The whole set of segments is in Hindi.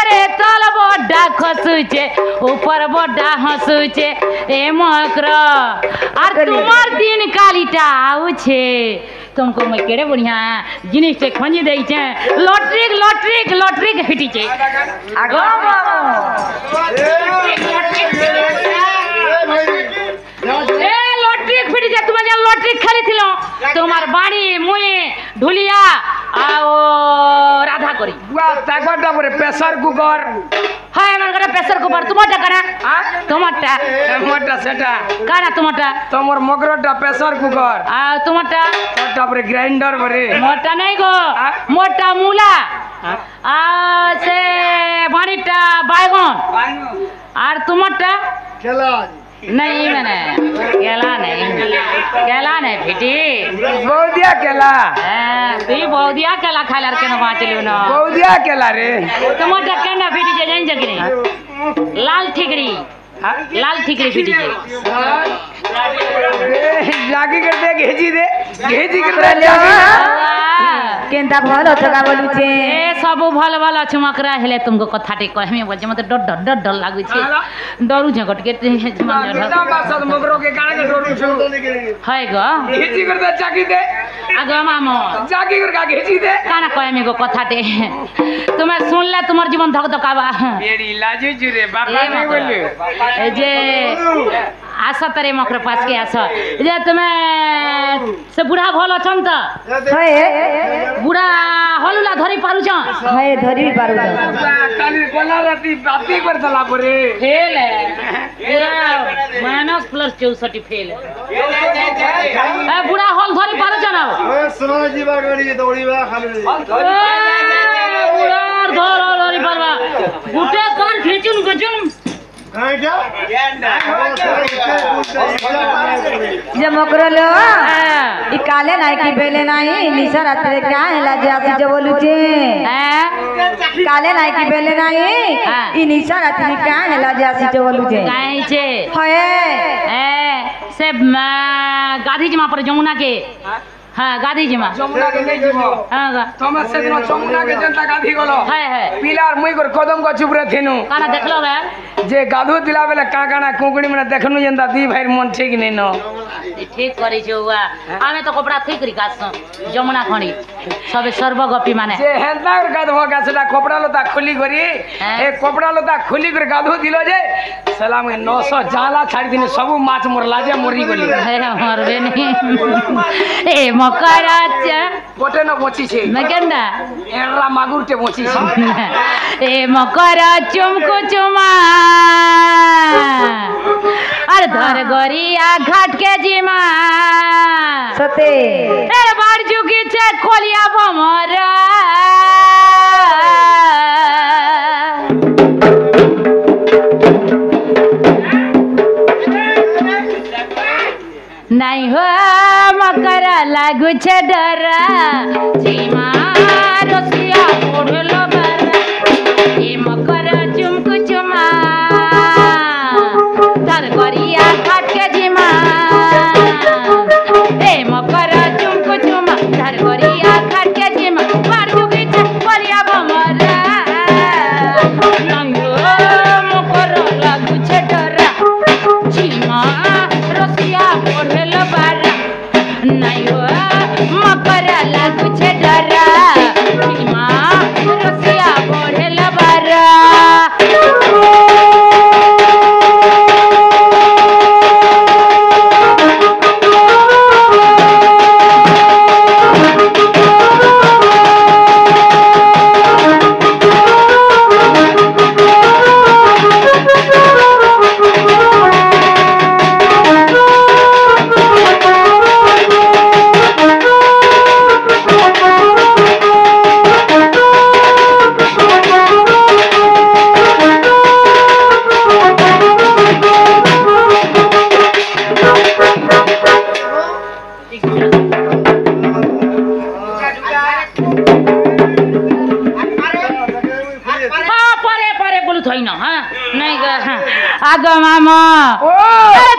रे तल बड़ा खसुचे ऊपर बड़ा हंसुचे ए मकर और तुम्हार दिन कालीटा आउछे तुमको मैं केड़े बढ़िया जिनिस से खंजी दे छे लॉटरी लॉटरी लॉटरी के फिटी छे आगो ए लॉटरी फिटी छे तुम जन लॉटरी खेली थिलो तुम्हार बाड़ी मुई ढुलिया आओ राधा करी बुआ ताकटा परे प्रेशर कुकर हाय मन करे प्रेशर कुकर तुम्हारा करा हां तुम्हारा सेटा काना तुम्हारा तमर मगरटा प्रेशर कुकर आ तुम्हारा छोटा परे ग्राइंडर परे मोटा नहीं गो मोटा मूला आ से बाड़ीटा बैगन और तुम्हारा खेला नहीं मैंने केला नहीं फिटी बौदिया केला तू बौदिया केला खाइला के न बाचलु न बौदिया केला रे टमाटर केना फिटी जे जान जकरी लाल ठिकड़ी फिटी जे लागी कर दे घेजी कर दे केनता भल छका बोलु छे ए सब भल छुमकरा हेले तुमको कथाटे कहमे बजे मते डर लागु छे डरू छ गटके मगरो के काने के डरू छु है ग घेजी कर दे चाकी दे आगो मामो चाकी कर का घेजी दे काना कहमे को कथाटे तुम्हें सुनले तुम्हार जीवन धक धकाबा बेड़ी लाजू जुरे बापा नहीं बोले ए जे आशा तरे मकर पास के आशा जे तुम्हें से बुढ़ा भल अछन त है बुढ़ा हलुला धरी पारु छ है धरी पारु काली कोला राती बाती कर चला परे फेल है -+64 फेल है ए बुढ़ा हल धरी पारु छ ना ए सुनो जीवा गाड़ी दौड़ीबा खाली बुढ़ा धरी पारबा गुटे कार खींचुन गजुन जे मकरो लो ई काले नाई की बेले नाई निशा रात्रे क्या हैला जे आसी जे बोलु छे काले नाई की बेले नाई ई निशा रात्रे क्या हैला जे आसी जे बोलु छे काई छे है से गाधी जमा पर जमुना के हां गाधी जमा जमुना के नहीं जीवो हां तमे से दिन जमुना के जनता गाधी गलो है पिलार मुई कर कदम को चुप रे थेनु काना देखलो बे जे गाधो दिलावेला काकाना कुंकड़ी में देखनु जनता दी भाई मन ठीक नहीं न ठीक करी छे हुआ आमे तो कपड़ा ठीक करी कास जमुना खणी सबे सर्वगपी माने जे हेंता कर गाधो गाछटा कपड़ा लता खुली करी ए कपड़ा लता खुली कर गाधो दिलो जे सलाम 900 जाला छाड़ी दिन सब माछ मरला जे मरी गली मरबे नहीं ए मकरा गोटे न बची छे मकेंदा एरा मागुर के बची छे ए मकरा चुमको चुमा अरे धर गोरिया घाट के जीमा सते ए बार जुगी छे खोलिया भमरा नहीं हो मकरा लागू छे डरा जीमा रसिया ओढ़लो बरा ए मकरा चुमकु चुमा धर गरिया घाट के जीमा ए मकरा चुमकु चुमा धर गरिया घाट के जीमा बार जुगी छे खोलिया भमरा नहीं हो मकरा लागू छे डरा जीमा रसिया ओढ़लो बरा नहीं हो मकरा लागू छे डरा जीमा रसिया ओढ़लो बरा आगो मामा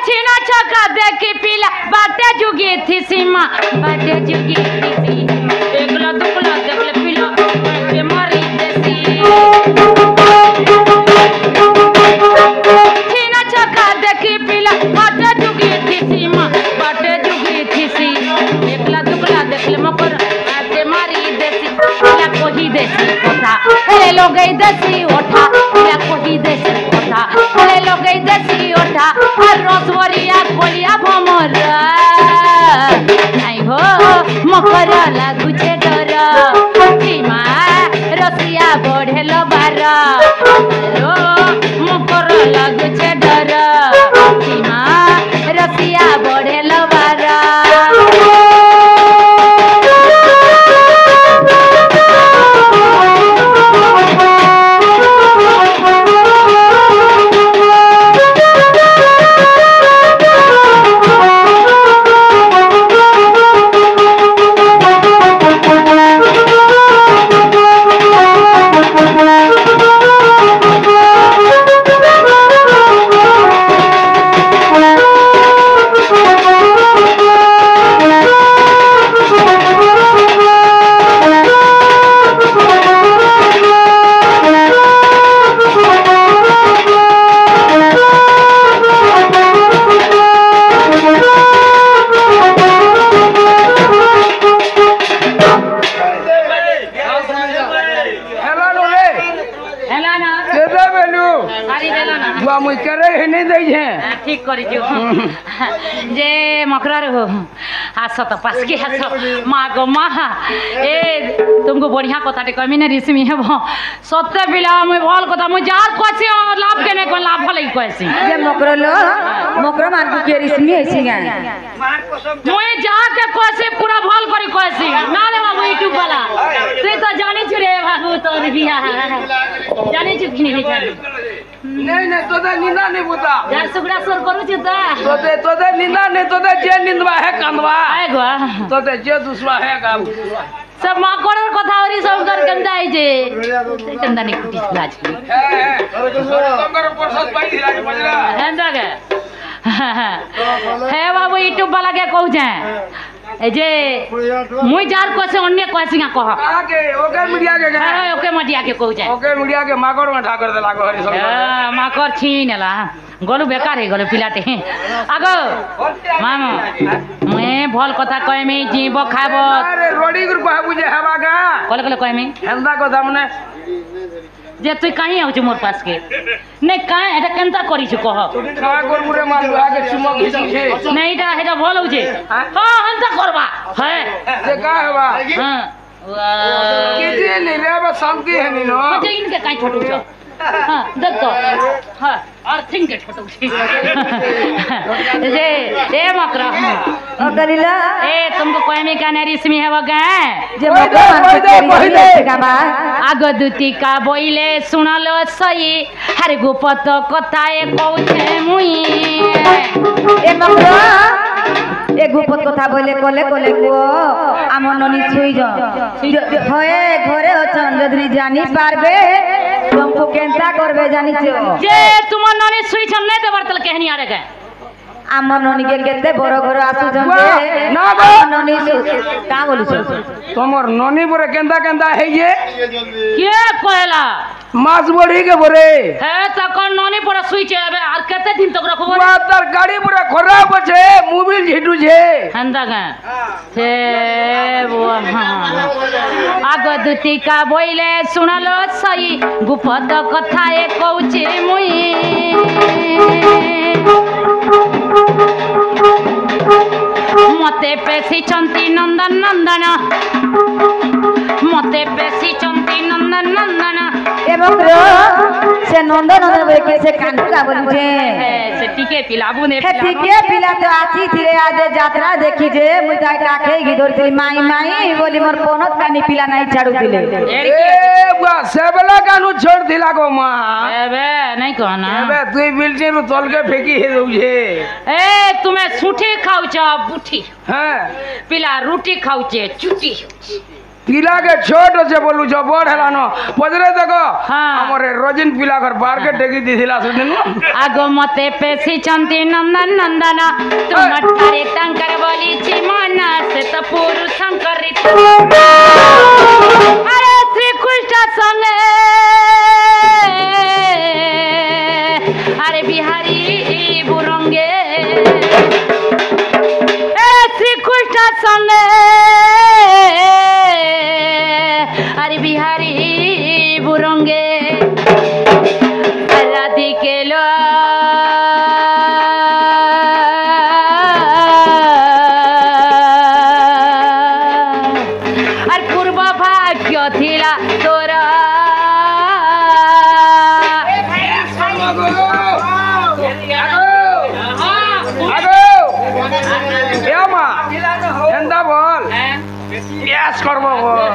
छीना छका देखी पीला बाटे जुगी थी सीमा बाटे जुगी थी सीमा एकला दुकला देखले पीला के मरी देसी ले लो गई दसी ओठा कोही देसी ओठा ले लो गई दसी ओठा और रसवरिया कोलिया भमरा नहीं हो मकर लागुचे डर सीमा रसिया बढ़ेल बार मकर लागुचे डर सीमा रसिया बढ़ेल बार ठीक कर जे मकरा रे हो हास तो पास के हास माँ गो माँ ए तुमको बढ़िया कथा कहमी ना रिश्मी हे सत्य पिला मुई भल कथा मुई जार कहसी लाभ के नहीं लाभ भले कहसी जे मकरा लो मकरा मार के रिश्मी है गा मुई जा के कहसी पूरा भल करी कहसी ना रे बाबू यूट्यूब वाला तू तो जानी छु रे बाबू तोर बिया जानी छु कि नहीं जानी नहीं तोते निंदा नहीं बुता यार सुगड़ा सोर करू छु त तोते निंदा नहीं तोते जे निंदवा है कंदवा आए गो तोते जे दुसवा है का सब माकोर कथा औरी सब कर गंदा आई जे गंदा नहीं कुटी लाज की तंगर प्रसाद भाई हिला के बजरा हेंदा के हे बाबू यूट्यूब वाला के कहू जाए ए जे मुई जार को से अन्य कहसिंगा कह आके ओके मीडिया के हां ओके मीडिया के कहू जाए ओके मीडिया के माकोर में ठाकर देला को हरि सब माकोर छीनेला गलु बेकार है गलु पिलाते आगो मामा मैं भल कथा कहमी जीव खाबो अरे रोडी गुर कह बुझे हवा का कले कले कहमी हेंदा कथा मने जे तू कहीं आउ मोर पास के नहीं काहे एटा केनता करी छु कह का गोर मुरे मार आगे चुमक घिची छे नहीं एटा एटा भल हो जे हां हंता करबा है जे का हवा हां किजे नहीं रे बस शांति है नी नो जे इनके काई छोटू छ हां देख तो हां अर्थिंग के छोटू छी जे ए मकरा ओ कलिला ए तुमको कहमी का नरिसमी है वगा जे मकरा मार के रिश्मी का बा आगदुती का बोइले सुनलो सही हर गुपत कथाए कहूछे मुई ए मकरा ए गुपत कथा बोले कोले कोले को आम ननी सुई जा होए घरे अछन जदरी जानी पारबे तुमको केनता करबे जानी छो जे तुम ननी सुई छन नहीं देबर तल कहनी आरे गए आमर ननी के केते बड़ घर आसु जंदे ना गो ननी का बोलु छो तोमर ननी बोरे केंदा केंदा है ये के कहला मास बड़ी के बोरे है त कोन ननी पर सुई छेबे आर केते दिन तक रखबो मातर गाड़ी पूरा खराब छे मोबाइल झिटू छे हंदा गा छे वो आगदुती का बोइले सुनलो सही गुपत कथाए कहूछे मुई मते पेशी चंती नंदन नंदन मते पेशी चंती नंदन नंदन ए मकरा से नंदन नंदन बोले के से कांडू का बोलु जे से टीके पिलाबू ने ठीके पिला तो आसी थिरे आज यात्रा देखी जे मुदा काखे गिदोर थी माई माई बोली मोर कोनत कानी पिला नहीं छाड़ू दिले ए बुआ सेबला कानू छोड़ दिला को मां एबे नहीं कहना एबे तू बिल्डिंग रो तल के फेंकी हे दउजे ए तुमे सुठी खाउछ बुठी हां पिला रोटी खाउछे चुटी पिला के छोट से बोलू जो बड़ हला न पजरे देखो हाँ। हमरे रोजिन पिला कर बार के टेकी दिथिला सुदिन आगो मते पेशी चंती नंदन नंदन तुम अठारे तंकर बोली छी मना से त पुरु शंकरित अरे श्री कृष्ण संगे अरे बिहारी बुरंगे ए श्री कृष्ण संगे अरे बिहारी রঙ্গে রাধিকে লো আর পূর্ব ভাগ্য থিলা তোরা বল ইয়াস করবো বল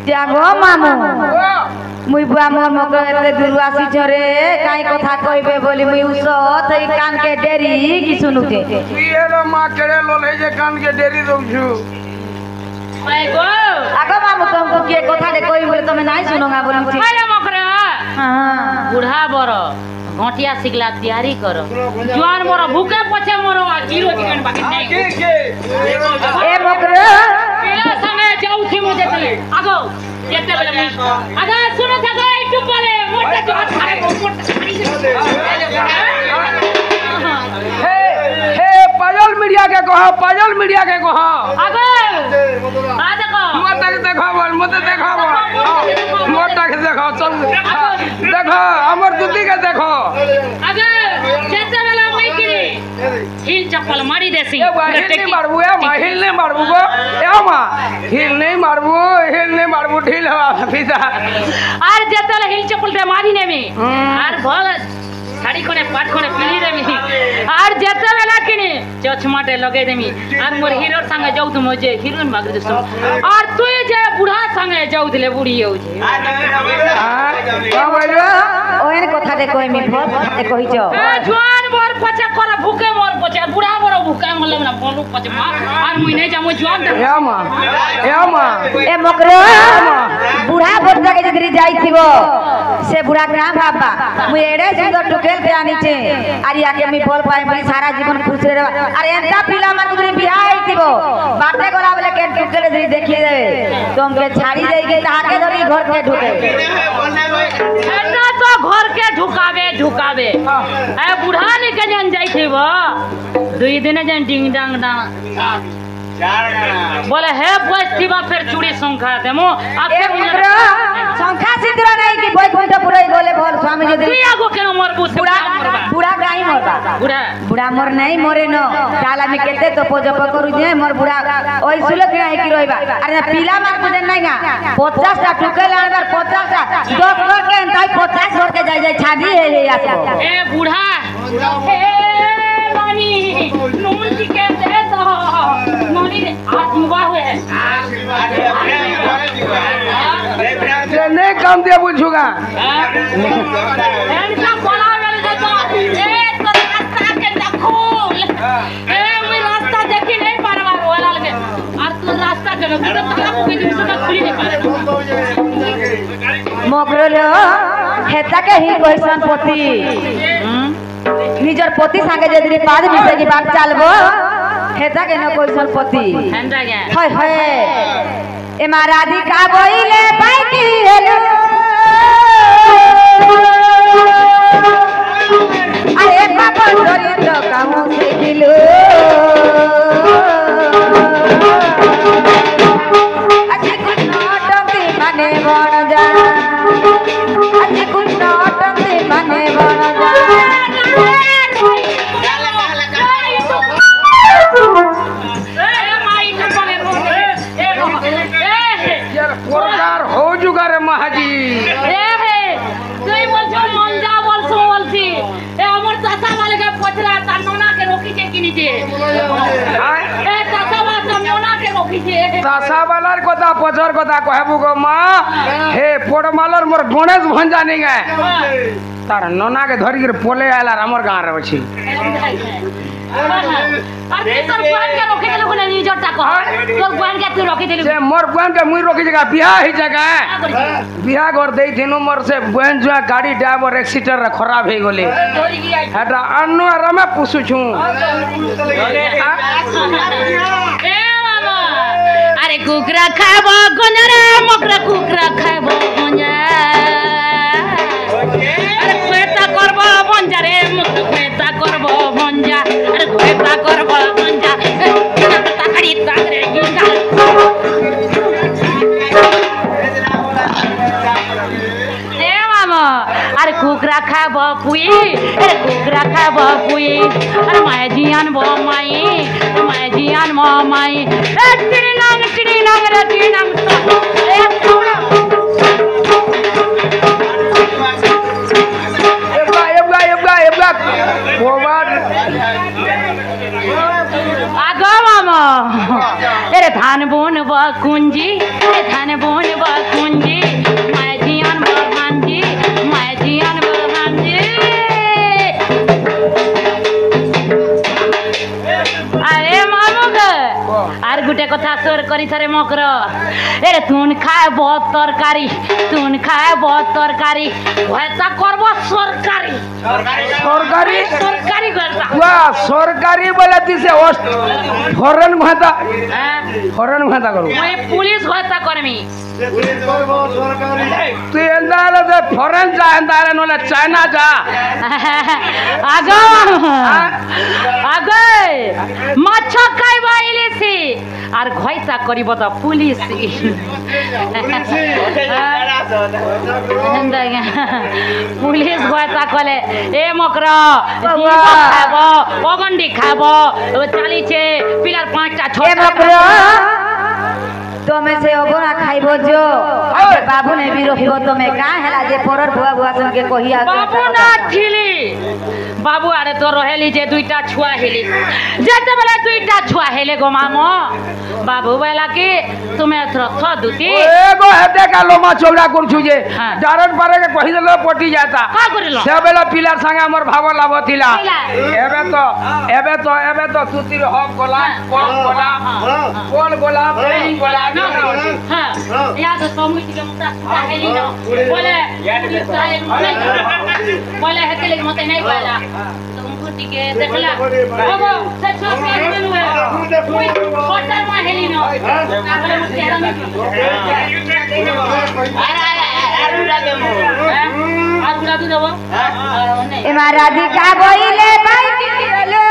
যাগো মামু মুই বুয়া মোর মকে এতে দূর আসি রে কাই কথা কইবে বলি মুই উসত এই কানকে ডেরি কি শুনুতে তুই এলো মা কেড়ে ললে যে কানকে ডেরি দউছু আগো মামু तुमको के কথা দে কই বলে তুমি নাই শুনোগা বলুছি আরে মকরা हां बुढ़ा बरो घोटिया सिगला तैयारी करो जवान मोरो भूखे पछे मोरो जीरो चिकन बाकी नहीं ए मकरा केला संगे जाऊ थी मुझे चले आगो जेते बेले मैं आगा सुनो थाको एकटू परे मोटा जो थारे हे हे पायल मीडिया के कहो पायल मीडिया के कहो आगो आ देखो मोटा के देखो बोल मते देखो बोल मोटा के देखो चल देखो हमर दुदी के देखो आगे जेते बेले मैं किरी हिल चप्पल मारी देसी ए बा हिल नहीं मारबू ए मा हिल नहीं मारबू गो ए मा हिल नहीं मारबू ढील हवा पिता আর যেতে হিল চপ্পল রে মারি নেমি আর ভল শাড়ি কোনে পাট কোনে পিলি দেমি আর যেতে বেলা কিনি চশমাটে লগাই দেমি আর মোর হিরোর সঙ্গে যাও তুমি যে হিরোইন মাগি দিছ আর তুই যে বুড়া সঙ্গে যাও দিলে বুড়ি যাউছে का बोलो ओएन কথা দে কই মি ভত এ কইছো জোয়ান মোর পচা করে ভুকে মোর পচা বুড়া মোর ভুকে মলে না বলু পচা আর মুই নাই যামু জোয়ান দে ए मा ए मकरो बुढ़ा भोट के जदरी जाइथिबो से बुढ़ा का बाबा मुई एडे सुंदर टुकेल पे आनीचे आरी आके मी बोल पाए बड़ी सारा जीवन खुश रे अरे एंता पिला मन कुदरी बियाह आइथिबो बाटे गोला बोले के टुकेल जदरी देखि देबे तुम के छाड़ी देई के ताके धरी घर के ढुके एना तो घर के ढुकावे ए बुढ़ा ने के जन जाइथिबो दुई दिन जन डिंग डांग डांग बोले हे बस्तीबा फिर चूड़ी संखा देमो ए मकरो संख्या सिद्रा नहीं कि बोई कोन तो पुरई गोले बोल स्वामी जी तुई आगो केनो मरबू से बुढ़ा बुढ़ा गाई मरबा बुढ़ा बुढ़ा मोर नहीं मोरे न ताला में केते तो पोजप करू जे मोर बुढ़ा ओई सुलो के है कि रोइबा अरे पिला मार को नहीं ना 50 टा टुके लानबार 50 टा 10 घर के ताई 50 घर के जाई जाई छादी है ये आसो ए बुढ़ा ए नानी नून की के दे दो नानी आज मुबा हुए ये नहीं काम दिया बुझूगा एनका बोला वाले दे तो ए तो रास्ता के दखोल ए मैं रास्ता देखी नहीं पारवा वाला लगे और तू रास्ता के तो ताला को के दिन से खुली नहीं पारे मकरो लो हेता के ही कोइसन पति निजर पति संगे जदरी पाद मिसे की बात चलबो हेता के न कोइसन पति हंडा गया हाय हाय ए महाराजी का बोइले बाकी हेलो अरे बाबा तोरी तो कहूं से दिलो अच्छे कुछ नौटंकी बने बन जा अच्छे कुछ नौटंकी बने बन जा यार पुरकार हो जुगा रे महाजी तासा वालार কথা পছর কথা কহবু গো মা হে পড়মালর মোর গণেশ ভঞ্জানি গে तार नना के धरी के पोले आला हमर गांव रे अछि अरे तोर बहन के रखे देलु कोने निजटा कह तोर बहन के तू रखे देलु से मोर बहन के मुई रोकी जगह बियाह ही जगह बियाह कर देई थिनु मोर से बहन जो गाड़ी ड्राइवर एक्सीटर रे खराब हे गेले हेटा अन्नु आरामे पुछु छु ए मामा अरे कुकरा खाबो गंजरा मकरा कुकरा खाबो गंजा अरे पेटा करबो बंजा रे मुख पेटा करबो बंजा अरे पेटा करबो बंजा ताकड़ी ताकरे गिंगा ए मामा अरे कुकरा खाबो पुई अरे कुकरा खाबो पुई अरे माय जियान बो माई माय जियान मो माई ए टिड़ी नांग रे टिड़ी नांग ए एबगा फॉरवर्ड आगो मामा अरे धान बोन बा कुंजी अरे धान बोन बा कुंजी माय जियान बो हांजी माय जियान बो हांजी अरे मामू ग आर गुटे कथा सोर करी थरे मकर अरे तुन खाए बहुत तरकारी तुन खाए बहुत तरकारी वैसा करबो सरकारी सरकारी सरकारी करता वाह सरकारी बोले दिसे फॉरेन भाता करू मैं पुलिस होता कर्मी तू एंदाले से फॉरेन जा एंदाले नोले चाइना जा आगो माछ खाइबो इलिसी आर घइसा करिबो त पुलिस पुलिस घइसा कले ए मकर खाबो पगंडी खाबो चाली छे पिलार पांचटा छोटा तमे से ओबरा खाइबो जो बाबू ने भी रोकिबो तमे का हैला जे परर बुआ बुआ सन के कहिया बाबू ना ठिली बाबू आरे तो रहेली जे दुईटा छुआ हेली जेते बेला दुईटा छुआ हेले गो मामो बाबू बेला की तुमे रथ दुती एगो हेते का लोमा चौड़ा करछु जे हाँ। डारन पारे के कहि देलो पटी जाता का करिलो से बेला पिलार संगे हमर भाव लाबथिला एबे तो सुतिर हक गोला कोन गोला प्रेम गोला हां या तो समुच के मुता हेली न बोले बोले हेते ले मते नहीं बोला तुमको टिके देखला बाबू से छोट के हेलु है कोई छोटा मा हेली न आगले मुते हेला आरु लागे मो आरु लागे देबो ए राधिका बोइले भाई की गेलो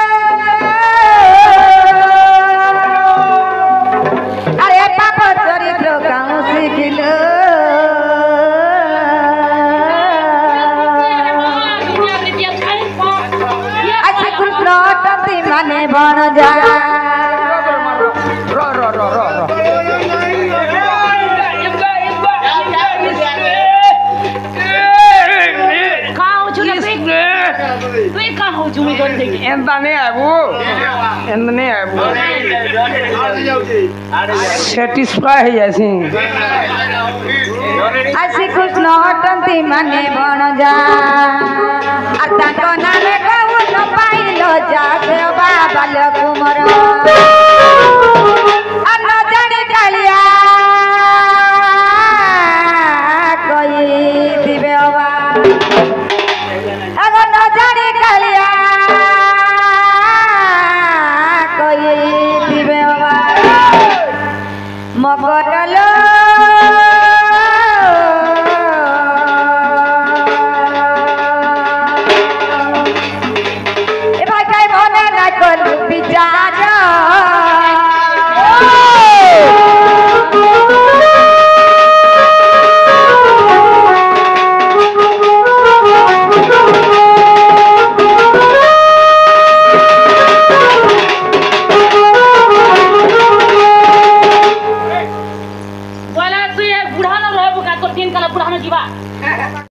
अरे पापा चरित्र गाँव सिखलो अच्छा कृष्ण टंती माने बन जा रो एंदाने आबू सेटिस्फाई है जैसी अच्छी कृष्ण टंती माने बन जा नामे कहू न पाइलो जा बाबा कुमार